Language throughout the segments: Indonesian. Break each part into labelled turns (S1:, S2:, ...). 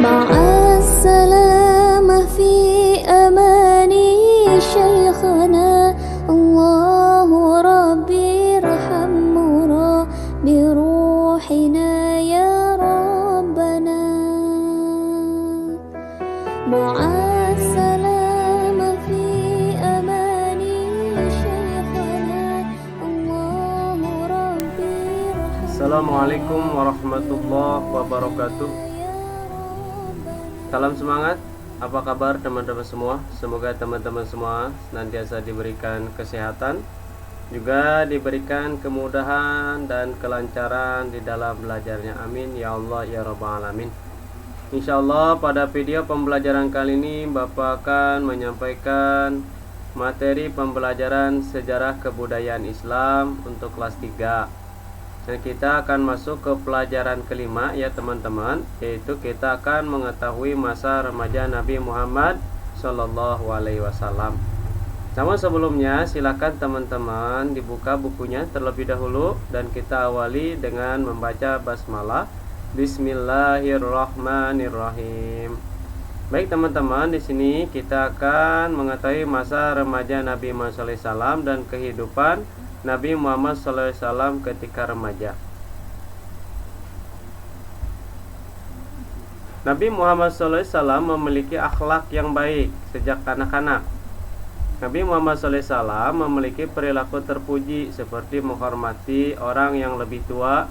S1: مع السلامة في أماني شيخنا الله ربي ارحمنا بروحنا يا ربنا مع السلامة في أماني شيخنا الله ربي ارحمنا.
S2: Assalamualaikum warahmatullahi wabarakatuh. Salam semangat. Apa kabar teman-teman semua? Semoga teman-teman semua senantiasa diberikan kesehatan, juga diberikan kemudahan dan kelancaran di dalam belajarnya. Amin ya Allah ya rabbal alamin. Insyaallah pada video pembelajaran kali ini Bapak akan menyampaikan materi pembelajaran sejarah kebudayaan Islam untuk kelas 3. Dan kita akan masuk ke pelajaran kelima ya teman-teman, yaitu kita akan mengetahui masa remaja Nabi Muhammad Shallallahu Alaihi Wasallam. Namun sebelumnya silakan teman-teman dibuka bukunya terlebih dahulu dan kita awali dengan membaca basmalah. Bismillahirrahmanirrahim. Baik teman-teman, di sini kita akan mengetahui masa remaja Nabi Muhammad SAW dan kehidupan Nabi Muhammad SAW ketika remaja. Nabi Muhammad SAW memiliki akhlak yang baik sejak kanak-kanak. Nabi Muhammad SAW memiliki perilaku terpuji seperti menghormati orang yang lebih tua,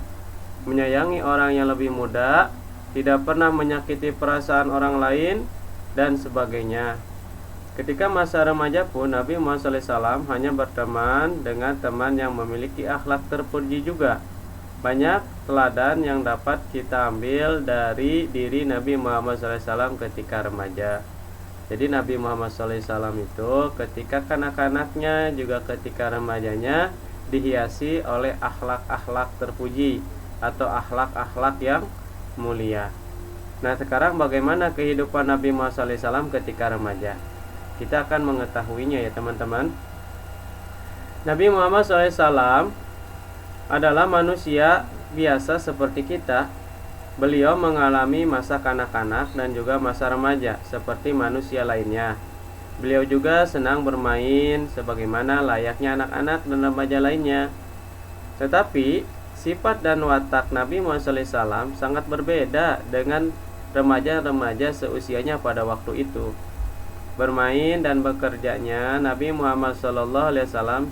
S2: menyayangi orang yang lebih muda, tidak pernah menyakiti perasaan orang lain, dan sebagainya. Ketika masa remaja pun Nabi Muhammad SAW hanya berteman dengan teman yang memiliki akhlak terpuji juga. Banyak teladan yang dapat kita ambil dari diri Nabi Muhammad SAW ketika remaja. Jadi Nabi Muhammad SAW itu ketika kanak-kanaknya juga ketika remajanya dihiasi oleh akhlak-akhlak terpuji atau akhlak-akhlak yang mulia. Nah sekarang bagaimana kehidupan Nabi Muhammad SAW ketika remaja? Kita akan mengetahuinya ya teman-teman. Nabi Muhammad SAW adalah manusia biasa seperti kita. Beliau mengalami masa kanak-kanak dan juga masa remaja seperti manusia lainnya. Beliau juga senang bermain sebagaimana layaknya anak-anak dan remaja lainnya. Tetapi sifat dan watak Nabi Muhammad SAW sangat berbeda dengan remaja-remaja seusianya pada waktu itu. Bermain dan bekerjanya Nabi Muhammad SAW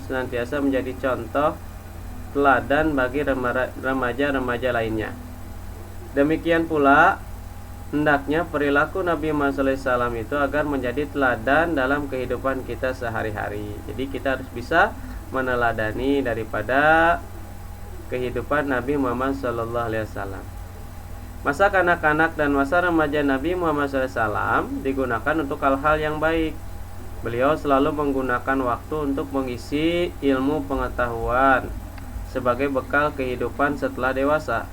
S2: senantiasa menjadi contoh teladan bagi remaja-remaja lainnya. Demikian pula hendaknya perilaku Nabi Muhammad SAW itu agar menjadi teladan dalam kehidupan kita sehari-hari. Jadi kita harus bisa meneladani daripada kehidupan Nabi Muhammad SAW. Masa kanak-kanak dan masa remaja Nabi Muhammad SAW digunakan untuk hal-hal yang baik. Beliau selalu menggunakan waktu untuk mengisi ilmu pengetahuan sebagai bekal kehidupan setelah dewasa.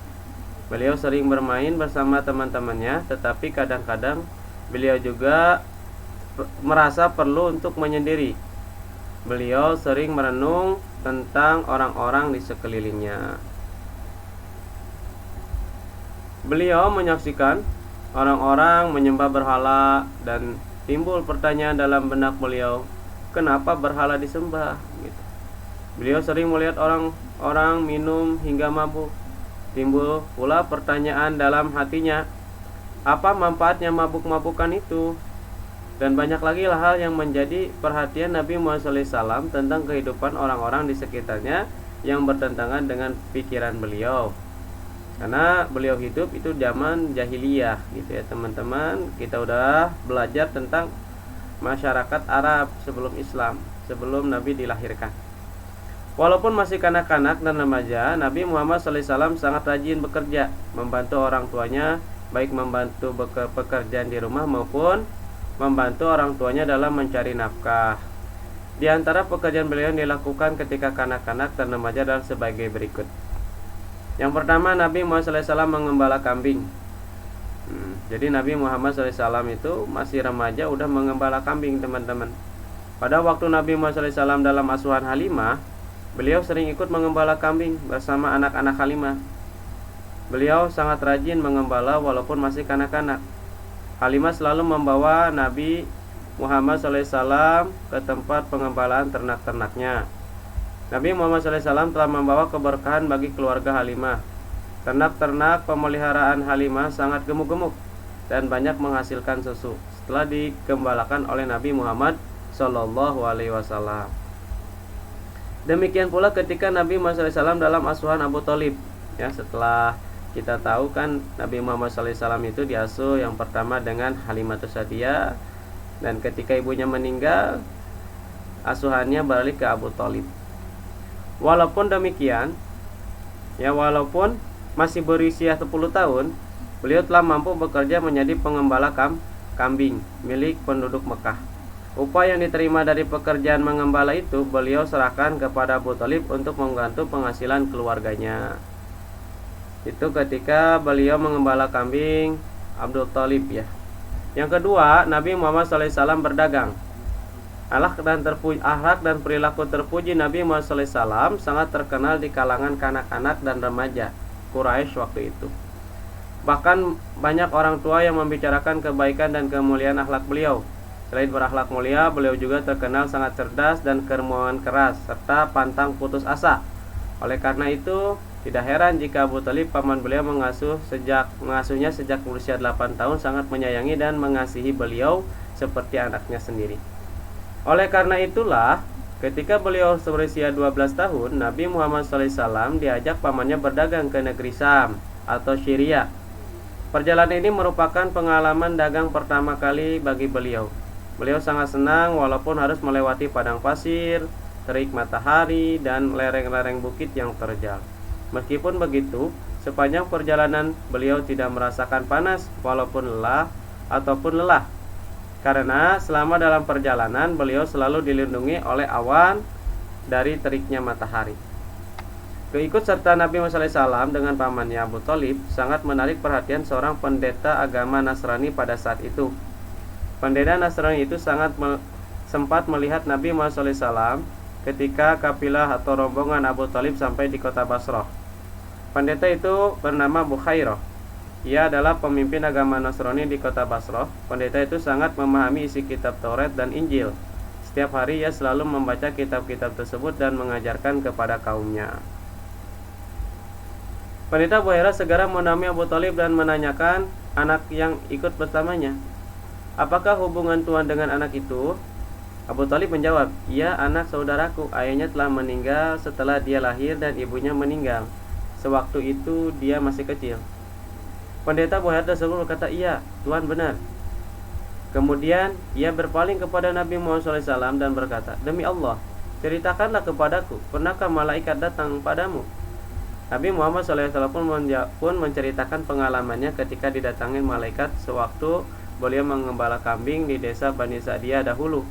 S2: Beliau sering bermain bersama teman-temannya, tetapi kadang-kadang beliau juga merasa perlu untuk menyendiri. Beliau sering merenung tentang orang-orang di sekelilingnya. Beliau menyaksikan orang-orang menyembah berhala dan timbul pertanyaan dalam benak beliau, kenapa berhala disembah? Gitu. Beliau sering melihat orang-orang minum hingga mabuk. Timbul pula pertanyaan dalam hatinya, apa manfaatnya mabuk-mabukan itu? Dan banyak lagi hal yang menjadi perhatian Nabi Muhammad SAW tentang kehidupan orang-orang di sekitarnya yang bertentangan dengan pikiran beliau. Karena beliau hidup itu zaman jahiliyah gitu ya teman-teman. Kita udah belajar tentang masyarakat Arab sebelum Islam, sebelum Nabi dilahirkan. Walaupun masih kanak-kanak dan remaja, Nabi Muhammad SAW sangat rajin bekerja, membantu orang tuanya, baik membantu pekerjaan di rumah maupun membantu orang tuanya dalam mencari nafkah. Di antara pekerjaan beliau yang dilakukan ketika kanak-kanak dan remaja adalah sebagai berikut. Yang pertama, Nabi Muhammad SAW mengembala kambing. Jadi Nabi Muhammad SAW itu masih remaja udah mengembala kambing teman-teman. Pada waktu Nabi Muhammad SAW dalam asuhan Halimah, beliau sering ikut mengembala kambing bersama anak-anak Halimah. Beliau sangat rajin mengembala walaupun masih kanak-kanak. Halimah selalu membawa Nabi Muhammad SAW ke tempat pengembalaan ternak-ternaknya. Nabi Muhammad SAW telah membawa keberkahan bagi keluarga Halimah. Ternak-ternak pemeliharaan Halimah sangat gemuk-gemuk dan banyak menghasilkan susu setelah digembalakan oleh Nabi Muhammad SAW. Demikian pula ketika Nabi Muhammad SAW dalam asuhan Abu Thalib. Ya, setelah kita tahu kan Nabi Muhammad SAW itu diasuh yang pertama dengan Halimatus Sa'diyah, dan ketika ibunya meninggal asuhannya balik ke Abu Thalib. Walaupun demikian, ya walaupun masih berusia 10 tahun, beliau telah mampu bekerja menjadi pengembala kambing milik penduduk Mekah. Upah yang diterima dari pekerjaan mengembala itu beliau serahkan kepada Abu Thalib untuk membantu penghasilan keluarganya. Itu ketika beliau mengembala kambing Abdul Thalib ya. Yang kedua, Nabi Muhammad SAW berdagang. Akhlak dan perilaku terpuji Nabi Muhammad SAW sangat terkenal di kalangan kanak-kanak dan remaja Quraisy waktu itu. Bahkan banyak orang tua yang membicarakan kebaikan dan kemuliaan akhlak beliau. Selain berakhlak mulia, beliau juga terkenal sangat cerdas dan kerumunan keras serta pantang putus asa. Oleh karena itu, tidak heran jika Abu Thalib paman beliau mengasuhnya sejak berusia 8 tahun, sangat menyayangi dan mengasihi beliau seperti anaknya sendiri. Oleh karena itulah, ketika beliau berusia 12 tahun, Nabi Muhammad SAW diajak pamannya berdagang ke negeri Syam atau Syria. Perjalanan ini merupakan pengalaman dagang pertama kali bagi beliau. Beliau sangat senang walaupun harus melewati padang pasir, terik matahari, dan lereng-lereng bukit yang terjal. Meskipun begitu, sepanjang perjalanan beliau tidak merasakan panas walaupun lelah ataupun lelah. Karena selama dalam perjalanan beliau selalu dilindungi oleh awan dari teriknya matahari. Keikut serta Nabi Muhammad SAW dengan pamannya Abu Thalib sangat menarik perhatian seorang pendeta agama Nasrani pada saat itu. Pendeta Nasrani itu sempat melihat Nabi Muhammad SAW ketika kafilah atau rombongan Abu Thalib sampai di kota Basrah. Pendeta itu bernama Bukhairah. Ia adalah pemimpin agama Nasrani di kota Basrah. Pendeta itu sangat memahami isi kitab Taurat dan Injil. Setiap hari ia selalu membaca kitab-kitab tersebut dan mengajarkan kepada kaumnya. Pendeta Bukhairah segera menemui Abu Thalib dan menanyakan anak yang ikut bersamanya, "Apakah hubungan Tuhan dengan anak itu?" Abu Thalib menjawab, "Ia anak saudaraku. Ayahnya telah meninggal setelah dia lahir dan ibunya meninggal. Sewaktu itu dia masih kecil." Pendeta Bukhairah tersebut berkata, "Iya, Tuhan benar." Kemudian ia berpaling kepada Nabi Muhammad SAW dan berkata, "Demi Allah, ceritakanlah kepadaku, pernahkah malaikat datang padamu?" Nabi Muhammad SAW pun menceritakan pengalamannya ketika didatangi malaikat sewaktu beliau mengembala kambing di desa Bani Sa'diyah dahulu.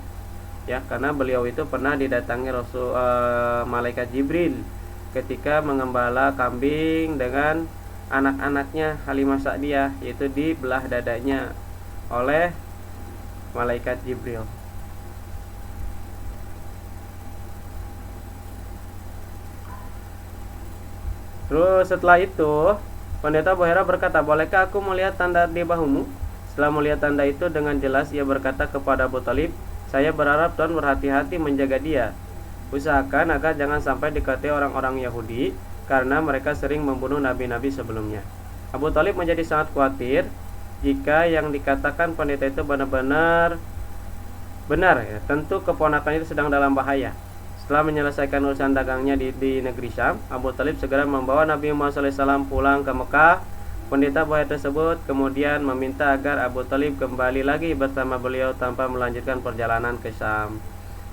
S2: Ya, karena beliau itu pernah didatangi malaikat Jibril ketika mengembala kambing dengan anak-anaknya Halimah Sa'diyah, yaitu dibelah dadanya oleh malaikat Jibril. Terus setelah itu, pendeta Bukhairah berkata, "Bolehkah aku melihat tanda di bahumu?" Setelah melihat tanda itu dengan jelas, ia berkata kepada Abu Thalib, "Saya berharap Tuhan berhati-hati menjaga dia. Usahakan agar jangan sampai dekati orang-orang Yahudi, karena mereka sering membunuh nabi-nabi sebelumnya." Abu Thalib menjadi sangat khawatir jika yang dikatakan pendeta itu benar-benar benar ya, tentu keponakannya itu sedang dalam bahaya. Setelah menyelesaikan urusan dagangnya di negeri Syam, Abu Thalib segera membawa Nabi Muhammad SAW pulang ke Mekah. Pendeta Bukhairah tersebut kemudian meminta agar Abu Thalib kembali lagi bersama beliau tanpa melanjutkan perjalanan ke Syam.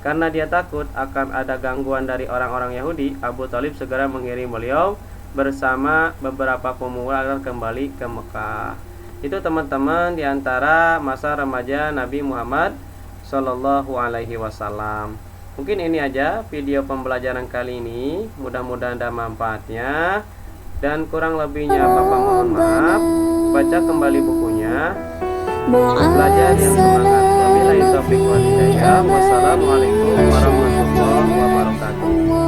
S2: Karena dia takut akan ada gangguan dari orang-orang Yahudi, Abu Thalib segera mengirim beliau bersama beberapa pemuda agar kembali ke Mekah. Itu teman-teman diantara masa remaja Nabi Muhammad SAW. Mungkin ini aja video pembelajaran kali ini. Mudah-mudahan ada manfaatnya. Dan kurang lebihnya Bapak mohon maaf. Baca kembali bukunya. Belajar yang semangat. Wabillahi taufiq wal hidayah. Wassalamualaikum warahmatullahi wabarakatuh.